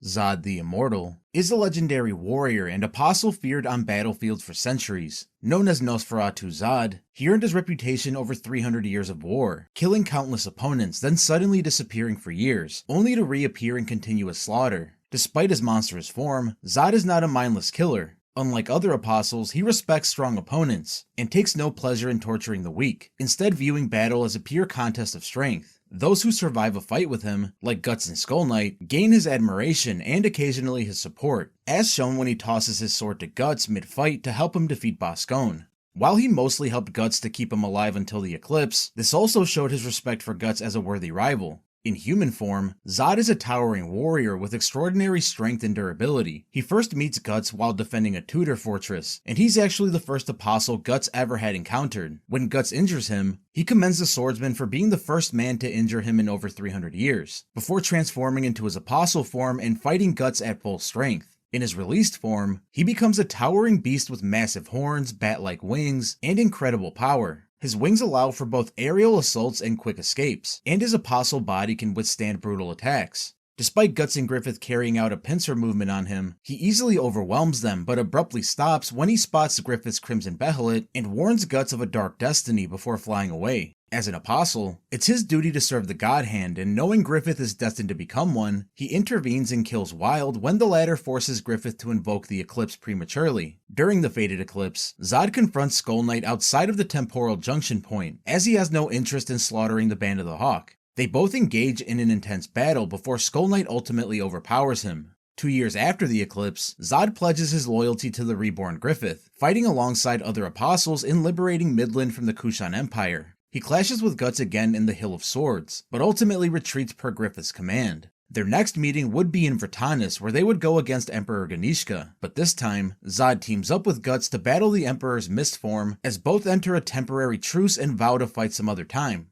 Zodd the Immortal, is a legendary warrior and apostle feared on battlefields for centuries. Known as Nosferatu Zodd, he earned his reputation over 300 years of war, killing countless opponents, then suddenly disappearing for years, only to reappear in continuous slaughter. Despite his monstrous form, Zodd is not a mindless killer. Unlike other apostles, he respects strong opponents, and takes no pleasure in torturing the weak, instead viewing battle as a pure contest of strength. Those who survive a fight with him, like Guts and Skull Knight, gain his admiration and occasionally his support, as shown when he tosses his sword to Guts mid-fight to help him defeat Boscone. While he mostly helped Guts to keep him alive until the eclipse, this also showed his respect for Guts as a worthy rival. In human form, Zodd is a towering warrior with extraordinary strength and durability. He first meets Guts while defending a Tudor fortress, and he's actually the first apostle Guts ever had encountered. When Guts injures him, he commends the swordsman for being the first man to injure him in over 300 years, before transforming into his apostle form and fighting Guts at full strength. In his released form, he becomes a towering beast with massive horns, bat-like wings, and incredible power. His wings allow for both aerial assaults and quick escapes, and his apostle body can withstand brutal attacks. Despite Guts and Griffith carrying out a pincer movement on him, he easily overwhelms them but abruptly stops when he spots Griffith's crimson behelit and warns Guts of a dark destiny before flying away. As an apostle, it's his duty to serve the God Hand, and knowing Griffith is destined to become one, he intervenes and kills Wyald when the latter forces Griffith to invoke the eclipse prematurely. During the fated eclipse, Zodd confronts Skull Knight outside of the temporal junction point, as he has no interest in slaughtering the Band of the Hawk. They both engage in an intense battle before Skull Knight ultimately overpowers him. 2 years after the eclipse, Zodd pledges his loyalty to the reborn Griffith, fighting alongside other apostles in liberating Midland from the Kushan Empire. He clashes with Guts again in the Hill of Swords, but ultimately retreats per Griffith's command. Their next meeting would be in Vertanis, where they would go against Emperor Ganishka, but this time, Zodd teams up with Guts to battle the Emperor's mist form, as both enter a temporary truce and vow to fight some other time.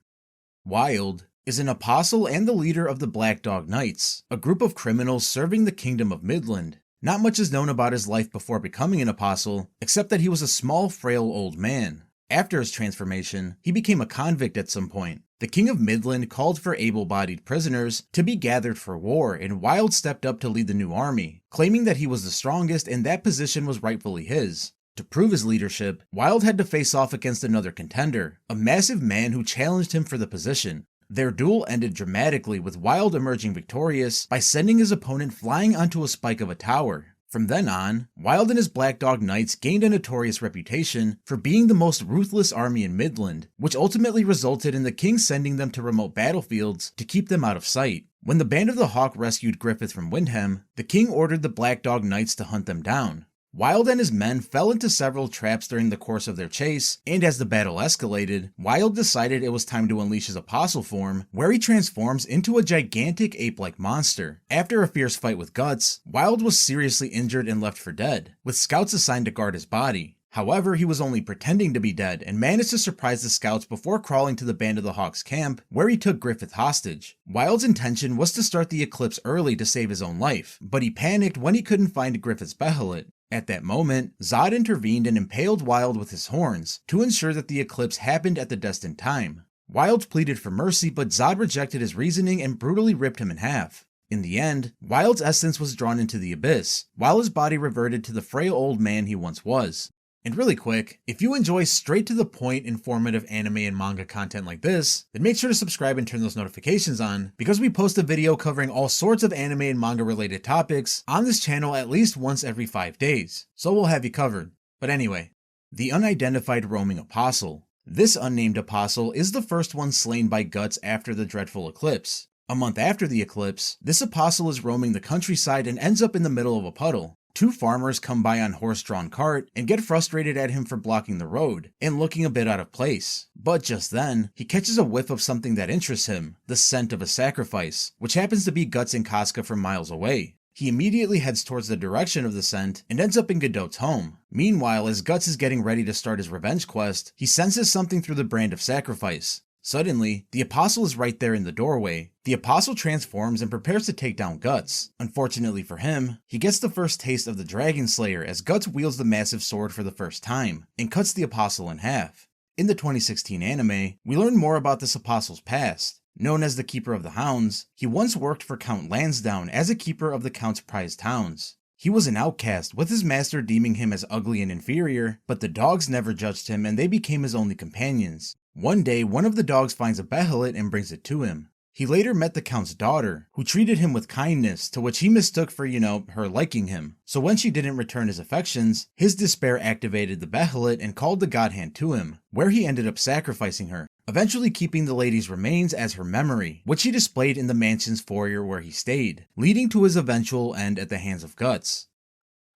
Wyald is an apostle and the leader of the Black Dog Knights, a group of criminals serving the Kingdom of Midland. Not much is known about his life before becoming an apostle, except that he was a small, frail old man. After his transformation, he became a convict at some point. The King of Midland called for able-bodied prisoners to be gathered for war, and Wyald stepped up to lead the new army, claiming that he was the strongest and that position was rightfully his. To prove his leadership, Wyald had to face off against another contender, a massive man who challenged him for the position. Their duel ended dramatically, with Wyald emerging victorious by sending his opponent flying onto a spike of a tower. From then on, Wyald and his Black Dog Knights gained a notorious reputation for being the most ruthless army in Midland, which ultimately resulted in the king sending them to remote battlefields to keep them out of sight. When the Band of the Hawk rescued Griffith from Windham, the king ordered the Black Dog Knights to hunt them down. Wyald and his men fell into several traps during the course of their chase, and as the battle escalated, Wyald decided it was time to unleash his apostle form, where he transforms into a gigantic ape-like monster. After a fierce fight with Guts, Wyald was seriously injured and left for dead, with scouts assigned to guard his body. However, he was only pretending to be dead and managed to surprise the scouts before crawling to the Band of the Hawk's camp, where he took Griffith hostage. Wyald's intention was to start the eclipse early to save his own life, but he panicked when he couldn't find Griffith's behelit. At that moment, Zodd intervened and impaled Wyald with his horns to ensure that the eclipse happened at the destined time. Wyald pleaded for mercy, but Zodd rejected his reasoning and brutally ripped him in half. In the end, Wyald's essence was drawn into the abyss, while his body reverted to the frail old man he once was. And really quick, if you enjoy straight to the point informative anime and manga content like this, then make sure to subscribe and turn those notifications on, because we post a video covering all sorts of anime and manga related topics on this channel at least once every 5 days, so we'll have you covered. But anyway, the Unidentified Roaming Apostle. This unnamed apostle is the first one slain by Guts after the dreadful eclipse. A month after the eclipse, this apostle is roaming the countryside and ends up in the middle of a puddle. 2 farmers come by on horse-drawn cart and get frustrated at him for blocking the road and looking a bit out of place. But just then, he catches a whiff of something that interests him, the scent of a sacrifice, which happens to be Guts and Casca from miles away. He immediately heads towards the direction of the scent and ends up in Godot's home. Meanwhile, as Guts is getting ready to start his revenge quest, he senses something through the brand of sacrifice. Suddenly, the apostle is right there in the doorway. The apostle transforms and prepares to take down Guts. Unfortunately for him, he gets the first taste of the Dragon Slayer as Guts wields the massive sword for the first time, and cuts the apostle in half. In the 2016 anime, we learn more about this apostle's past. Known as the Keeper of the Hounds, he once worked for Count Lansdowne as a keeper of the Count's prized hounds. He was an outcast, with his master deeming him as ugly and inferior, but the dogs never judged him and they became his only companions. One day, one of the dogs finds a behelit and brings it to him. He later met the Count's daughter, who treated him with kindness, to which he mistook for, her liking him. So when she didn't return his affections, his despair activated the behelit and called the God Hand to him, where he ended up sacrificing her, eventually keeping the lady's remains as her memory, which he displayed in the mansion's foyer where he stayed, leading to his eventual end at the hands of Guts.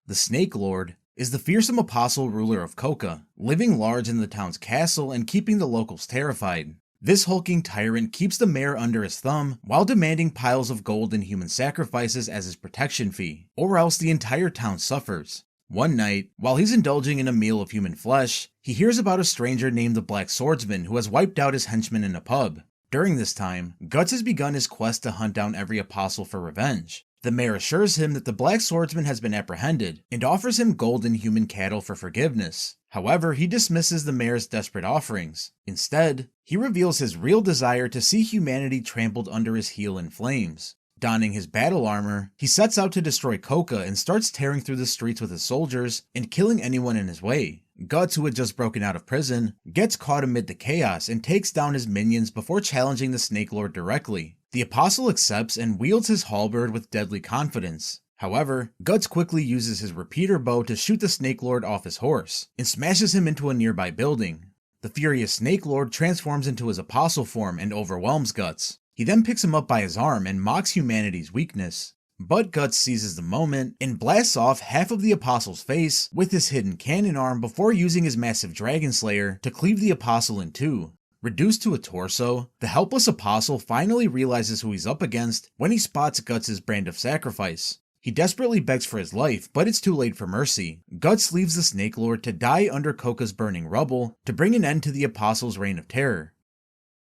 The Snake Lord is the fearsome apostle ruler of Coca, living large in the town's castle and keeping the locals terrified. This hulking tyrant keeps the mayor under his thumb while demanding piles of gold and human sacrifices as his protection fee, or else the entire town suffers. One night, while he's indulging in a meal of human flesh, he hears about a stranger named the Black Swordsman who has wiped out his henchmen in a pub. During this time, Guts has begun his quest to hunt down every apostle for revenge. The mayor assures him that the Black Swordsman has been apprehended and offers him gold and human cattle for forgiveness. However, he dismisses the mayor's desperate offerings. Instead, he reveals his real desire to see humanity trampled under his heel in flames. Donning his battle armor, he sets out to destroy Coca and starts tearing through the streets with his soldiers and killing anyone in his way. Guts, who had just broken out of prison, gets caught amid the chaos and takes down his minions before challenging the Snake Lord directly. The apostle accepts and wields his halberd with deadly confidence. However, Guts quickly uses his repeater bow to shoot the Snake Lord off his horse, and smashes him into a nearby building. The furious Snake Lord transforms into his apostle form and overwhelms Guts. He then picks him up by his arm and mocks humanity's weakness. But Guts seizes the moment and blasts off half of the apostle's face with his hidden cannon arm before using his massive dragon slayer to cleave the apostle in two. Reduced to a torso, the helpless apostle finally realizes who he's up against when he spots Guts' brand of sacrifice. He desperately begs for his life, but it's too late for mercy. Guts leaves the Snake Lord to die under Coca's burning rubble to bring an end to the apostle's reign of terror.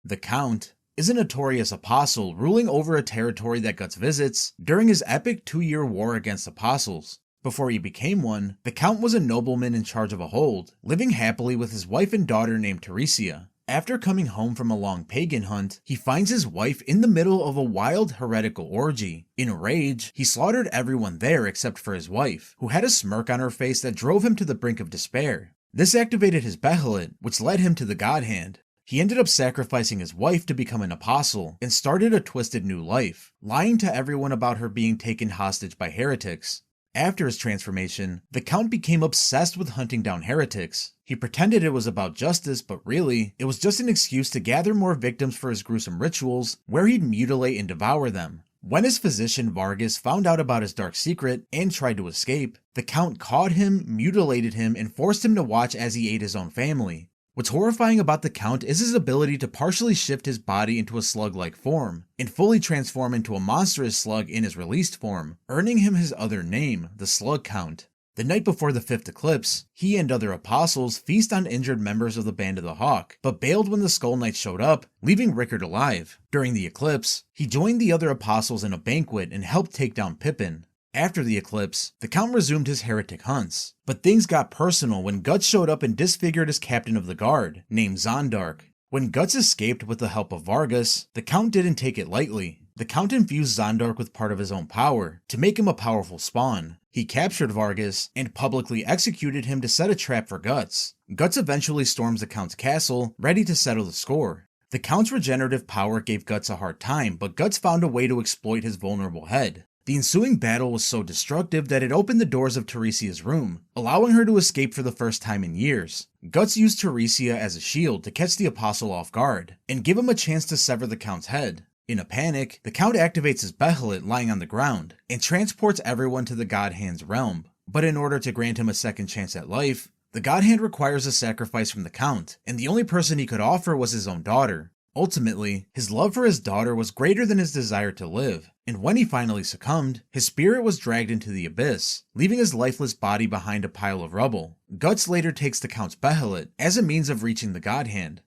The Count is a notorious apostle ruling over a territory that Guts visits during his epic 2-year war against apostles. Before he became one, the Count was a nobleman in charge of a hold, living happily with his wife and daughter named Teresia. After coming home from a long pagan hunt, he finds his wife in the middle of a wild heretical orgy. In a rage, he slaughtered everyone there except for his wife, who had a smirk on her face that drove him to the brink of despair. This activated his behelit, which led him to the God Hand. He ended up sacrificing his wife to become an apostle, and started a twisted new life, lying to everyone about her being taken hostage by heretics. After his transformation, the Count became obsessed with hunting down heretics. He pretended it was about justice, but really, it was just an excuse to gather more victims for his gruesome rituals, where he'd mutilate and devour them. When his physician Vargas found out about his dark secret and tried to escape, the Count caught him, mutilated him, and forced him to watch as he ate his own family. What's horrifying about the Count is his ability to partially shift his body into a slug-like form, and fully transform into a monstrous slug in his released form, earning him his other name, the Slug Count. The night before the 5th eclipse, he and other apostles feast on injured members of the Band of the Hawk, but bailed when the Skull Knights showed up, leaving Rickard alive. During the eclipse, he joined the other apostles in a banquet and helped take down Pippin. After the eclipse, the Count resumed his heretic hunts, but things got personal when Guts showed up and disfigured his captain of the guard, named Zondark. When Guts escaped with the help of Vargas, the Count didn't take it lightly. The Count infused Zondark with part of his own power, to make him a powerful spawn. He captured Vargas, and publicly executed him to set a trap for Guts. Guts eventually storms the Count's castle, ready to settle the score. The Count's regenerative power gave Guts a hard time, but Guts found a way to exploit his vulnerable head. The ensuing battle was so destructive that it opened the doors of Teresia's room, allowing her to escape for the first time in years. Guts used Teresia as a shield to catch the apostle off guard, and give him a chance to sever the Count's head. In a panic, the Count activates his behelit lying on the ground, and transports everyone to the God Hand's realm. But in order to grant him a second chance at life, the God Hand requires a sacrifice from the Count, and the only person he could offer was his own daughter. Ultimately, his love for his daughter was greater than his desire to live, and when he finally succumbed, his spirit was dragged into the abyss, leaving his lifeless body behind a pile of rubble. Guts later takes the Count's behelit as a means of reaching the God Hand.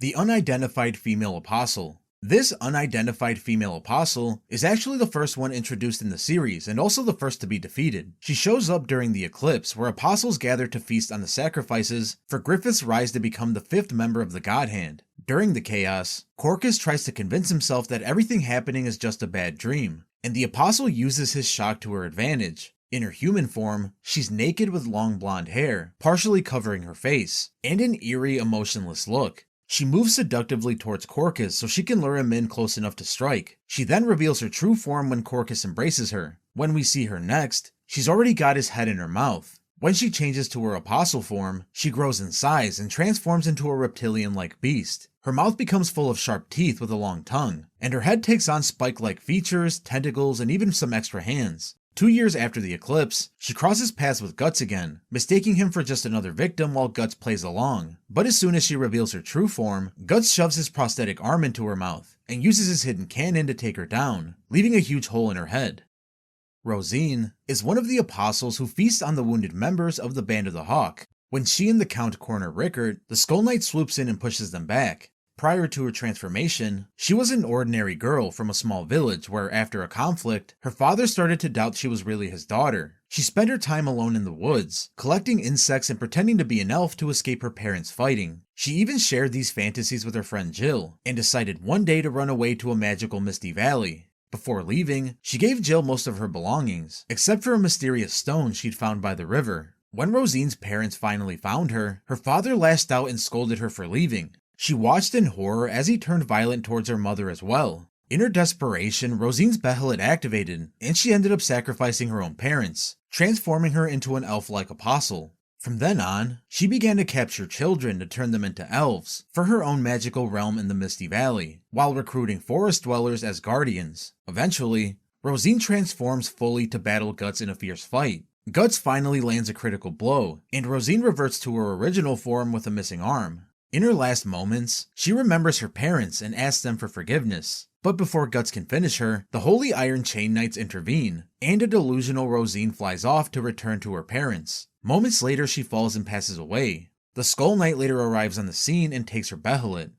The Unidentified Female Apostle. This unidentified female apostle is actually the first one introduced in the series and also the first to be defeated. She shows up during the eclipse where apostles gather to feast on the sacrifices for Griffith's rise to become the 5th member of the God Hand. During the chaos, Corcus tries to convince himself that everything happening is just a bad dream, and the Apostle uses his shock to her advantage. In her human form, she's naked with long blonde hair, partially covering her face, and an eerie, emotionless look. She moves seductively towards Corcus so she can lure him in close enough to strike. She then reveals her true form when Corcus embraces her. When we see her next, she's already got his head in her mouth. When she changes to her Apostle form, she grows in size and transforms into a reptilian-like beast. Her mouth becomes full of sharp teeth with a long tongue, and her head takes on spike-like features, tentacles, and even some extra hands. 2 years after the eclipse, she crosses paths with Guts again, mistaking him for just another victim while Guts plays along. But as soon as she reveals her true form, Guts shoves his prosthetic arm into her mouth, and uses his hidden cannon to take her down, leaving a huge hole in her head. Rosine is one of the Apostles who feast on the wounded members of the Band of the Hawk. When she and the Count corner Rickert, the Skull Knight swoops in and pushes them back. Prior to her transformation, she was an ordinary girl from a small village where, after a conflict, her father started to doubt she was really his daughter. She spent her time alone in the woods, collecting insects and pretending to be an elf to escape her parents' fighting. She even shared these fantasies with her friend Jill, and decided one day to run away to a magical Misty Valley. Before leaving, she gave Jill most of her belongings, except for a mysterious stone she'd found by the river. When Rosine's parents finally found her, her father lashed out and scolded her for leaving. She watched in horror as he turned violent towards her mother as well. In her desperation, Rosine's Behelit activated, and she ended up sacrificing her own parents, transforming her into an elf-like apostle. From then on, she began to capture children to turn them into elves for her own magical realm in the Misty Valley, while recruiting forest dwellers as guardians. Eventually, Rosine transforms fully to battle Guts in a fierce fight. Guts finally lands a critical blow, and Rosine reverts to her original form with a missing arm. In her last moments, she remembers her parents and asks them for forgiveness. But before Guts can finish her, the Holy Iron Chain Knights intervene, and a delusional Rosine flies off to return to her parents. Moments later, she falls and passes away. The Skull Knight later arrives on the scene and takes her Behelit.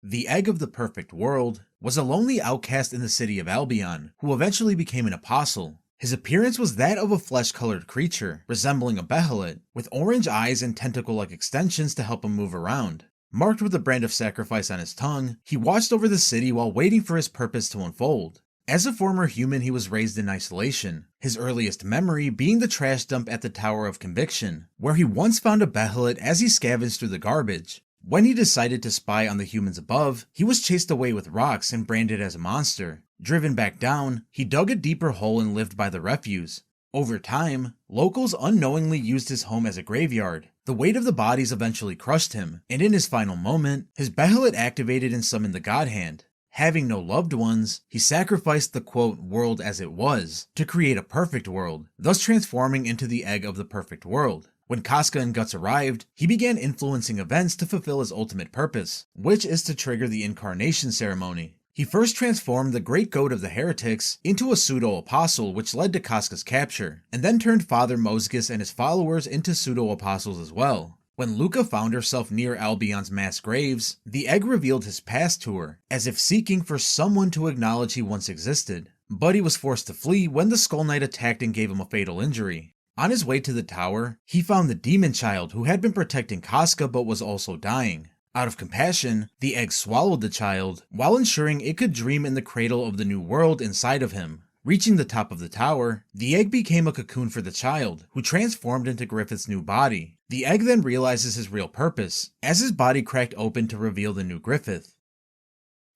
The Egg of the Perfect World was a lonely outcast in the city of Albion, who eventually became an apostle. His appearance was that of a flesh-colored creature, resembling a Behelit, with orange eyes and tentacle-like extensions to help him move around. Marked with a brand of sacrifice on his tongue, he watched over the city while waiting for his purpose to unfold. As a former human, he was raised in isolation, his earliest memory being the trash dump at the Tower of Conviction, where he once found a Behelit as he scavenged through the garbage. When he decided to spy on the humans above, he was chased away with rocks and branded as a monster. Driven back down, he dug a deeper hole and lived by the refuse. Over time, locals unknowingly used his home as a graveyard. The weight of the bodies eventually crushed him, and in his final moment, his Behelit activated and summoned the God Hand. Having no loved ones, he sacrificed the quote world as it was to create a perfect world, thus transforming into the Egg of the Perfect World. When Casca and Guts arrived, he began influencing events to fulfill his ultimate purpose, which is to trigger the incarnation ceremony. He first transformed the Great Goat of the Heretics into a pseudo-apostle, which led to Casca's capture, and then turned Father Mosgus and his followers into pseudo-apostles as well. When Luca found herself near Albion's mass graves, the egg revealed his past to her, as if seeking for someone to acknowledge he once existed. But he was forced to flee when the Skull Knight attacked and gave him a fatal injury. On his way to the tower, he found the demon child who had been protecting Casca but was also dying. Out of compassion, the egg swallowed the child, while ensuring it could dream in the cradle of the new world inside of him. Reaching the top of the tower, the egg became a cocoon for the child, who transformed into Griffith's new body. The egg then realizes his real purpose, as his body cracked open to reveal the new Griffith.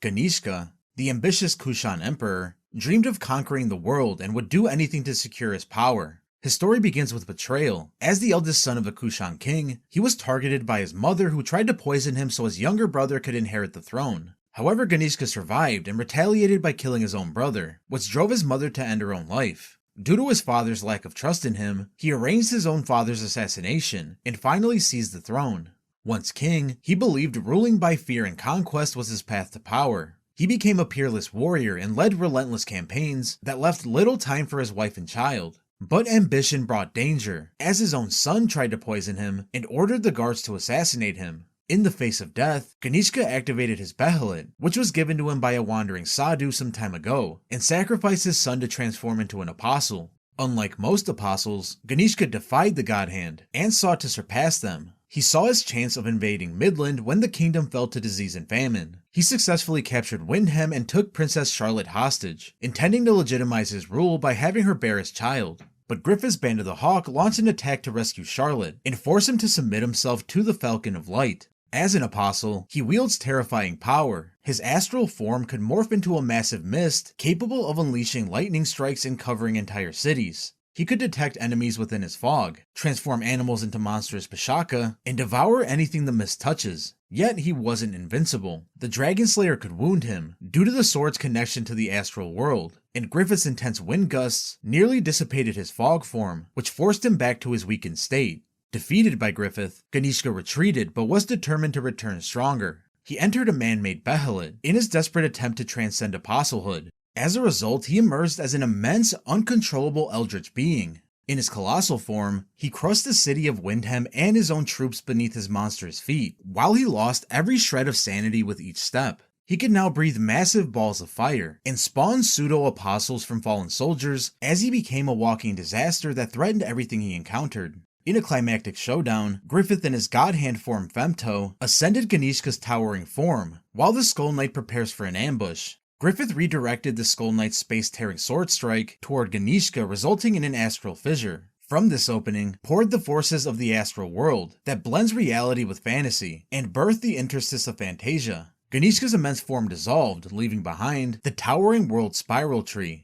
Ganishka, the ambitious Kushan emperor, dreamed of conquering the world and would do anything to secure his power. His story begins with betrayal. As the eldest son of a Kushan king, he was targeted by his mother, who tried to poison him so his younger brother could inherit the throne. However, Ganishka survived and retaliated by killing his own brother, which drove his mother to end her own life. Due to his father's lack of trust in him, he arranged his own father's assassination and finally seized the throne. Once king, he believed ruling by fear and conquest was his path to power. He became a peerless warrior and led relentless campaigns that left little time for his wife and child. But ambition brought danger, as his own son tried to poison him and ordered the guards to assassinate him. In the face of death, Ganishka activated his Behelit, which was given to him by a wandering sadhu some time ago, and sacrificed his son to transform into an apostle. Unlike most apostles, Ganishka defied the God Hand and sought to surpass them. He saw his chance of invading Midland when the kingdom fell to disease and famine. He successfully captured Windham and took Princess Charlotte hostage, intending to legitimize his rule by having her bear his child. But Griffith's Band of the Hawk launched an attack to rescue Charlotte and force him to submit himself to the Falcon of Light. As an apostle, he wields terrifying power. His astral form could morph into a massive mist capable of unleashing lightning strikes and covering entire cities. He could detect enemies within his fog, transform animals into monstrous Pashaka, and devour anything the mist touches. Yet he wasn't invincible. The Dragon Slayer could wound him, due to the sword's connection to the astral world, and Griffith's intense wind gusts nearly dissipated his fog form, which forced him back to his weakened state. Defeated by Griffith, Ganishka retreated but was determined to return stronger. He entered a man-made Behelit in his desperate attempt to transcend apostlehood. As a result, he emerged as an immense, uncontrollable eldritch being. In his colossal form, he crushed the city of Windham and his own troops beneath his monstrous feet, while he lost every shred of sanity with each step. He could now breathe massive balls of fire, and spawn pseudo-apostles from fallen soldiers as he became a walking disaster that threatened everything he encountered. In a climactic showdown, Griffith and his god hand form Femto ascended Ganishka's towering form, while the Skull Knight prepares for an ambush. Griffith redirected the Skull Knight's space-tearing sword strike toward Ganishka, resulting in an astral fissure. From this opening poured the forces of the astral world that blends reality with fantasy, and birthed the interstice of Fantasia. Ganishka's immense form dissolved, leaving behind the towering world spiral tree.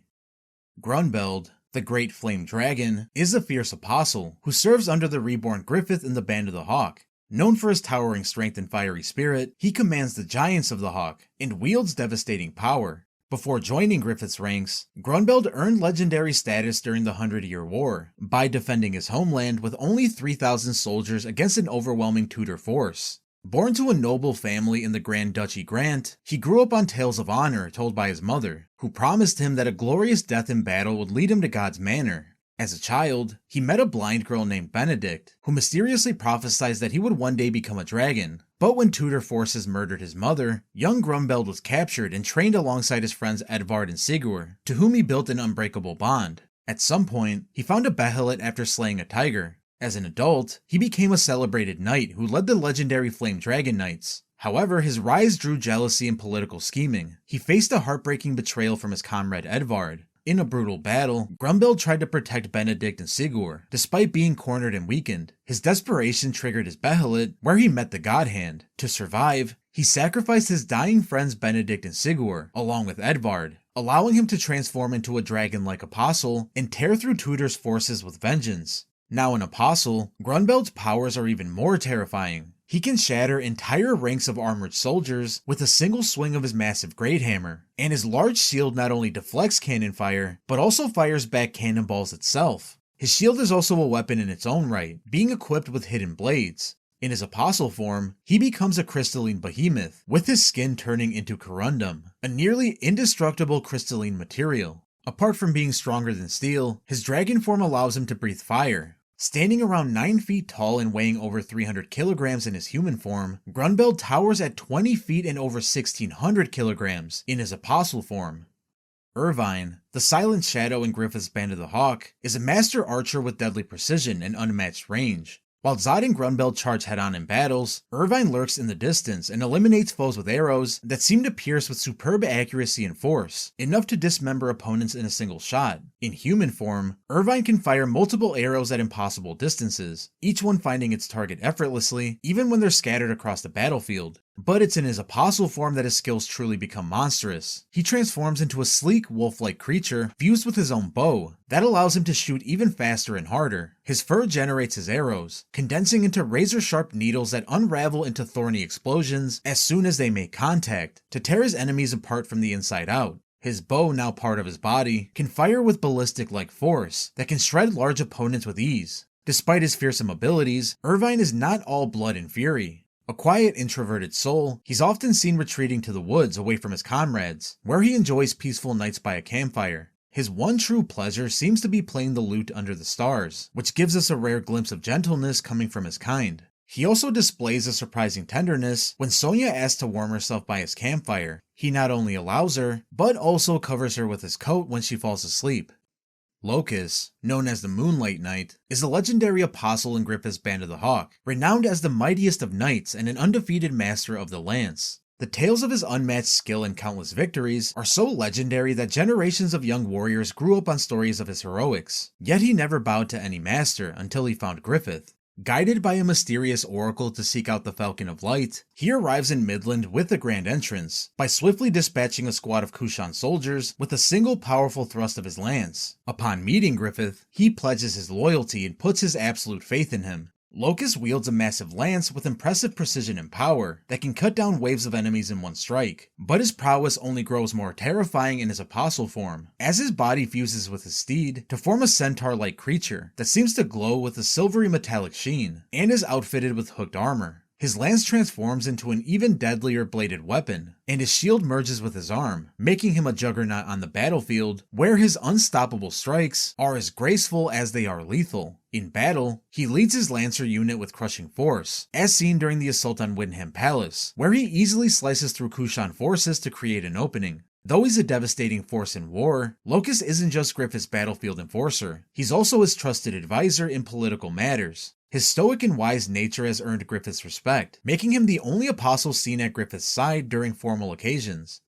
Grunbeld, the Great Flame Dragon, is a fierce apostle who serves under the reborn Griffith in the Band of the Hawk. Known for his towering strength and fiery spirit, he commands the giants of the Hawk and wields devastating power. Before joining Griffith's ranks, Grunbeld earned legendary status during the 100-Year War by defending his homeland with only 3,000 soldiers against an overwhelming Tudor force. Born to a noble family in the Grand Duchy Grant, he grew up on tales of honor told by his mother, who promised him that a glorious death in battle would lead him to God's manor. As a child, he met a blind girl named Benedict, who mysteriously prophesied that he would one day become a dragon. But when Tudor forces murdered his mother, young Grunbeld was captured and trained alongside his friends Edvard and Sigurd, to whom he built an unbreakable bond. At some point, he found a Behelit after slaying a tiger. As an adult, he became a celebrated knight who led the legendary Flame Dragon Knights. However, his rise drew jealousy and political scheming. He faced a heartbreaking betrayal from his comrade Edvard. In a brutal battle, Grunbeld tried to protect Benedict and Sigurd, despite being cornered and weakened. His desperation triggered his Behelit, where he met the God Hand. To survive, he sacrificed his dying friends Benedict and Sigurd, along with Edvard, allowing him to transform into a dragon-like apostle and tear through Tudor's forces with vengeance. Now an apostle, Grunbeld's powers are even more terrifying. He can shatter entire ranks of armored soldiers with a single swing of his massive great hammer, and his large shield not only deflects cannon fire, but also fires back cannonballs itself. His shield is also a weapon in its own right, being equipped with hidden blades. In his apostle form, he becomes a crystalline behemoth, with his skin turning into corundum, a nearly indestructible crystalline material. Apart from being stronger than steel, his dragon form allows him to breathe fire. Standing around 9 feet tall and weighing over 300 kilograms in his human form, Grunbeld towers at 20 feet and over 1,600 kilograms in his apostle form. Irvine, the silent shadow in Griffith's Band of the Hawk, is a master archer with deadly precision and unmatched range. While Zodd and Grunbeld charge head-on in battles, Irvine lurks in the distance and eliminates foes with arrows that seem to pierce with superb accuracy and force, enough to dismember opponents in a single shot. In human form, Irvine can fire multiple arrows at impossible distances, each one finding its target effortlessly, even when they're scattered across the battlefield. But it's in his apostle form that his skills truly become monstrous. He transforms into a sleek, wolf-like creature fused with his own bow that allows him to shoot even faster and harder. His fur generates his arrows, condensing into razor-sharp needles that unravel into thorny explosions as soon as they make contact, to tear his enemies apart from the inside out. His bow, now part of his body, can fire with ballistic-like force that can shred large opponents with ease. Despite his fearsome abilities, Irvine is not all blood and fury. A quiet, introverted soul, he's often seen retreating to the woods away from his comrades, where he enjoys peaceful nights by a campfire. His one true pleasure seems to be playing the lute under the stars, which gives us a rare glimpse of gentleness coming from his kind. He also displays a surprising tenderness when Sonia asks to warm herself by his campfire. He not only allows her, but also covers her with his coat when she falls asleep. Locus, known as the Moonlight Knight, is a legendary apostle in Griffith's Band of the Hawk, renowned as the mightiest of knights and an undefeated master of the lance. The tales of his unmatched skill and countless victories are so legendary that generations of young warriors grew up on stories of his heroics, yet he never bowed to any master until he found Griffith. Guided by a mysterious oracle to seek out the Falcon of Light, he arrives in Midland with a grand entrance, by swiftly dispatching a squad of Kushan soldiers with a single powerful thrust of his lance. Upon meeting Griffith, he pledges his loyalty and puts his absolute faith in him. Locus wields a massive lance with impressive precision and power that can cut down waves of enemies in one strike, but his prowess only grows more terrifying in his apostle form, as his body fuses with his steed to form a centaur-like creature that seems to glow with a silvery metallic sheen, and is outfitted with hooked armor. His lance transforms into an even deadlier bladed weapon, and his shield merges with his arm, making him a juggernaut on the battlefield, where his unstoppable strikes are as graceful as they are lethal. In battle, he leads his lancer unit with crushing force, as seen during the assault on Windham Palace, where he easily slices through Kushan forces to create an opening. Though he's a devastating force in war, Locus isn't just Griffith's battlefield enforcer, he's also his trusted advisor in political matters. His stoic and wise nature has earned Griffith's respect, making him the only apostle seen at Griffith's side during formal occasions.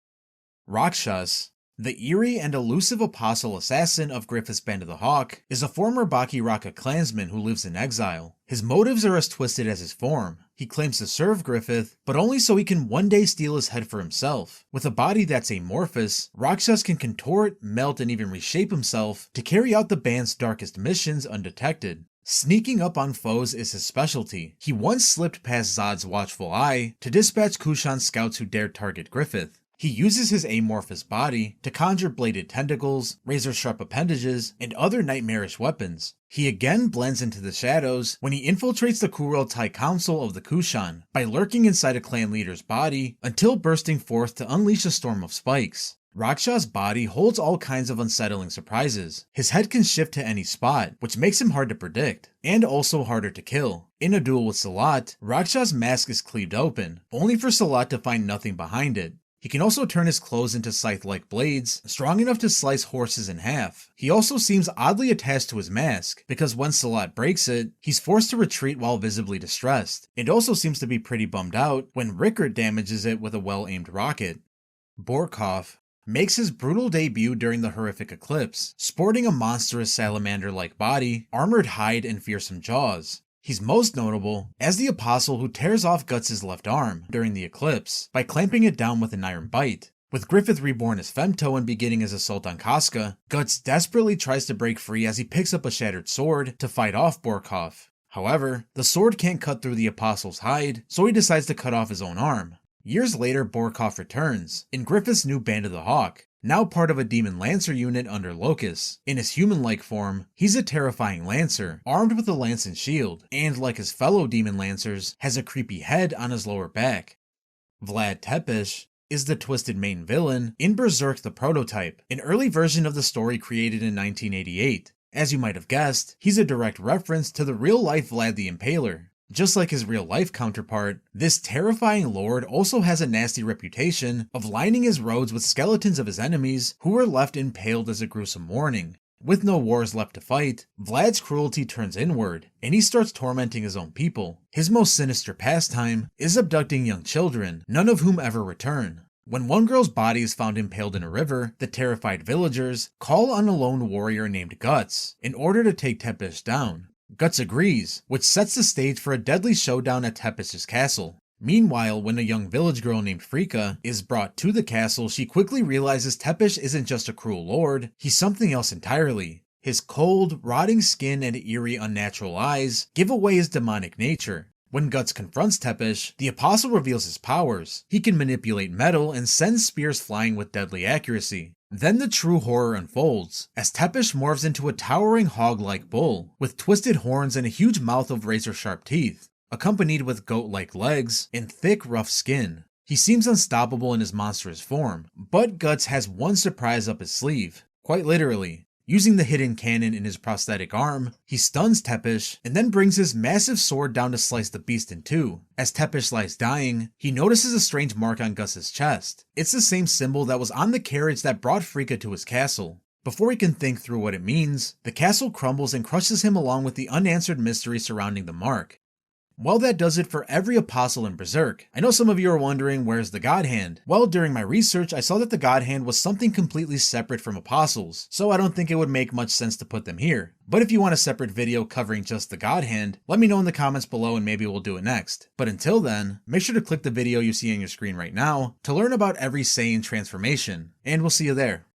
Rakshas, the eerie and elusive apostle assassin of Griffith's Band of the Hawk, is a former Bakiraka clansman who lives in exile. His motives are as twisted as his form. He claims to serve Griffith, but only so he can one day steal his head for himself. With a body that's amorphous, Rakshas can contort, melt, and even reshape himself to carry out the band's darkest missions undetected. Sneaking up on foes is his specialty. He once slipped past Zodd's watchful eye to dispatch Kushan scouts who dared target Griffith. He uses his amorphous body to conjure bladed tentacles, razor-sharp appendages, and other nightmarish weapons. He again blends into the shadows when he infiltrates the Kurultai Council of the Kushan by lurking inside a clan leader's body until bursting forth to unleash a storm of spikes. Rakshas' body holds all kinds of unsettling surprises. His head can shift to any spot, which makes him hard to predict, and also harder to kill. In a duel with Salat, Rakshas' mask is cleaved open, only for Salat to find nothing behind it. He can also turn his clothes into scythe-like blades, strong enough to slice horses in half. He also seems oddly attached to his mask, because when Salat breaks it, he's forced to retreat while visibly distressed, and also seems to be pretty bummed out when Rickert damages it with a well-aimed rocket. Borov makes his brutal debut during the horrific eclipse, sporting a monstrous salamander-like body, armored hide, and fearsome jaws. He's most notable as the apostle who tears off Guts' left arm during the eclipse by clamping it down with an iron bite. With Griffith reborn as Femto and beginning his assault on Casca, Guts desperately tries to break free as he picks up a shattered sword to fight off Borov. However, the sword can't cut through the apostle's hide, so he decides to cut off his own arm. Years later, Borov returns, in Griffith's new Band of the Hawk, now part of a demon lancer unit under Locus. In his human-like form, he's a terrifying lancer, armed with a lance and shield, and like his fellow demon lancers, has a creepy head on his lower back. Vlad Tepish is the twisted main villain in Berserk the Prototype, an early version of the story created in 1988. As you might have guessed, he's a direct reference to the real-life Vlad the Impaler. Just like his real-life counterpart, this terrifying lord also has a nasty reputation of lining his roads with skeletons of his enemies who were left impaled as a gruesome warning. With no wars left to fight, Vlad's cruelty turns inward, and he starts tormenting his own people. His most sinister pastime is abducting young children, none of whom ever return. When one girl's body is found impaled in a river, the terrified villagers call on a lone warrior named Guts in order to take Tepish down. Guts agrees, which sets the stage for a deadly showdown at Tepish's castle. Meanwhile, when a young village girl named Frika is brought to the castle, she quickly realizes Tepish isn't just a cruel lord, he's something else entirely. His cold, rotting skin and eerie, unnatural eyes give away his demonic nature. When Guts confronts Tepish, the apostle reveals his powers. He can manipulate metal and send spears flying with deadly accuracy. Then the true horror unfolds, as Tepish morphs into a towering hog-like bull, with twisted horns and a huge mouth of razor-sharp teeth, accompanied with goat-like legs and thick, rough skin. He seems unstoppable in his monstrous form, but Guts has one surprise up his sleeve, quite literally. Using the hidden cannon in his prosthetic arm, he stuns Tepish and then brings his massive sword down to slice the beast in two. As Tepish lies dying, he notices a strange mark on Gus's chest. It's the same symbol that was on the carriage that brought Frika to his castle. Before he can think through what it means, the castle crumbles and crushes him along with the unanswered mystery surrounding the mark. Well, that does it for every apostle in Berserk. I know some of you are wondering, where's the God Hand? Well, during my research, I saw that the God Hand was something completely separate from apostles, so I don't think it would make much sense to put them here. But if you want a separate video covering just the God Hand, let me know in the comments below and maybe we'll do it next. But until then, make sure to click the video you see on your screen right now to learn about every Saiyan transformation, and we'll see you there.